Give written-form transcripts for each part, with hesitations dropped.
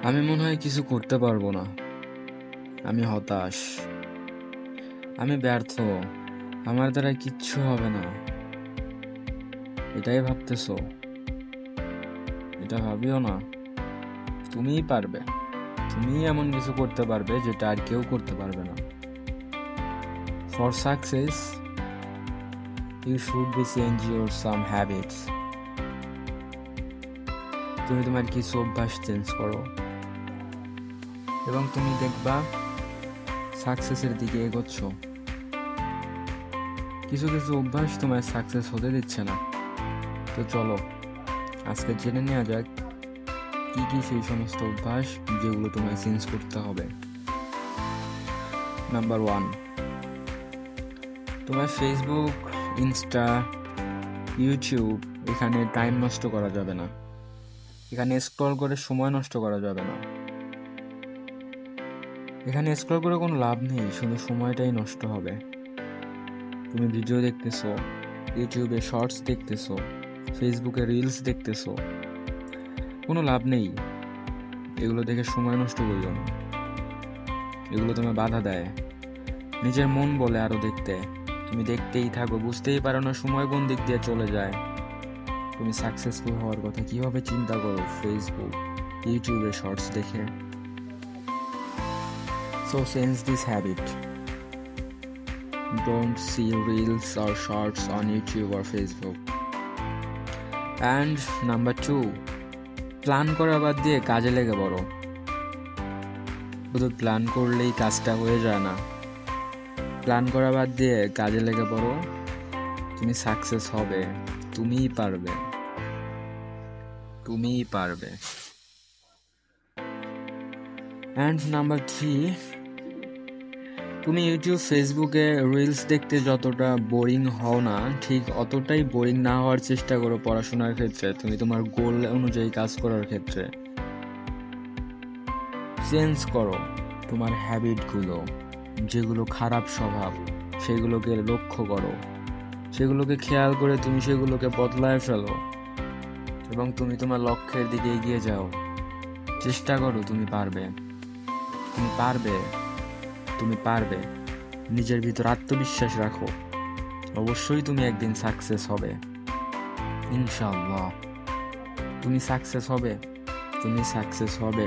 আমি মনে হয় কিছু করতে পারবো না। আমি হতাশ, আমি ব্যর্থ, আমার দ্বারা কিচ্ছু হবে না। এটাই ভাবতেছো? এটা ভাবিও না। তুমিই পারবে। তুমিই এমন কিছু করতে পারবে যেটা আর কেউ করতে পারবে না। For success you should be change your some habits. তুমি তোমার কিছু অভ্যাস চেঞ্জ করো এবং তুমি দেখবা সাকসেসের দিকে এগোচ্ছ। কিছু কিছু অভ্যাস তোমার সাকসেস হতে দিচ্ছে না। তো চলো আজকে জেনে নেওয়া যাক কি কি সেই সমস্ত অভ্যাস যেগুলো তোমায় চেঞ্জ করতে হবে। নাম্বার 1, তোমার ফেসবুক, ইনস্টা, ইউটিউব এখানে টাইম নষ্ট করা যাবে না। এখানে স্ক্রল করে সময় নষ্ট করা যাবে না। এখানে স্ক্রল করে কোনো লাভ নেই, শুধু সময়টাই নষ্ট হবে। তুমি ভিডিও দেখতেছো, ইউটিউবে শর্টস দেখতেছো, ফেসবুকে রিলস দেখতেছো, কোনো লাভ নেই। এগুলো দেখে সময় নষ্ট করিও না। এগুলো তোমায় বাধা দেয়। নিজের মন বলে আরো দেখতে। তুমি দেখতেই থাকো, বুঝতেই পারো না সময় কোন দিক দিয়ে চলে যায়। তুমি সাকসেসফুল হওয়ার কথা কিভাবে চিন্তা করো ফেসবুক, ইউটিউবে শর্টস দেখে। So change this habit. Don't see reels or shorts on YouTube or Facebook. And number 2, plan করা বাদ দিয়ে কাজে লেগে পড়ো। শুধু প্ল্যান করলেই কাজটা হয়ে যায় না। প্ল্যান করা বাদ দিয়ে কাজে লেগে পড়ো। তুমি সাকসেস হবে। তুমিই পারবে। তুমিই পারবে। অ্যান্ড নাম্বার 3, তুমি ইউটিউব, ফেসবুকে রিলস দেখতে যতটা বোরিং হও না, ঠিক অতটাই বোরিং না হওয়ার চেষ্টা করো পড়াশোনার ক্ষেত্রে, তুমি তোমার গোল অনুযায়ী কাজ করার ক্ষেত্রে। চেঞ্জ করো তোমার হ্যাবিটগুলো, যেগুলো খারাপ স্বভাব সেগুলোকে লক্ষ্য করো, সেগুলোকে খেয়াল করে তুমি সেগুলোকে বদলায় ফেলো এবং তুমি তোমার লক্ষ্যের দিকে এগিয়ে যাও। চেষ্টা করো, তুমি পারবে। তুমি পারবে। তুমি পারবে। নিজের ভিতর আত্মবিশ্বাস রাখো। অবশ্যই তুমি একদিন সাকসেস হবে, ইনশাআল্লাহ। তুমি সাকসেস হবে। তুমি সাকসেস হবে।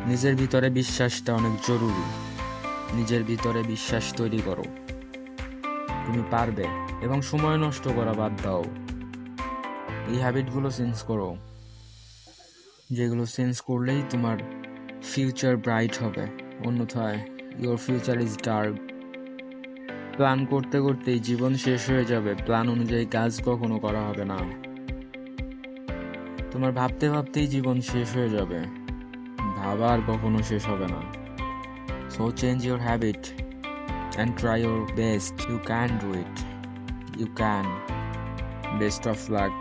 নিজের ভিতরে বিশ্বাসটা অনেক জরুরি। নিজের ভিতরে বিশ্বাস তৈরি করো। তুমি পারবে এবং সময় নষ্ট করা বাদ দাও। এই হ্যাবিটগুলো চেঞ্জ করো, যেগুলো চেঞ্জ করলেই তোমার ফিউচার ব্রাইট হবে। অন্যথায় your future is dark. Plan করতে করতেই জীবন শেষ হয়ে যাবে। প্ল্যান অনুযায়ী কাজ কখনো করা হবে না। তোমার ভাবতে ভাবতেই জীবন শেষ হয়ে যাবে। ভাবা আর কখনো শেষ হবে না। So change your habit and try your best. You can do it. You can. Best of luck.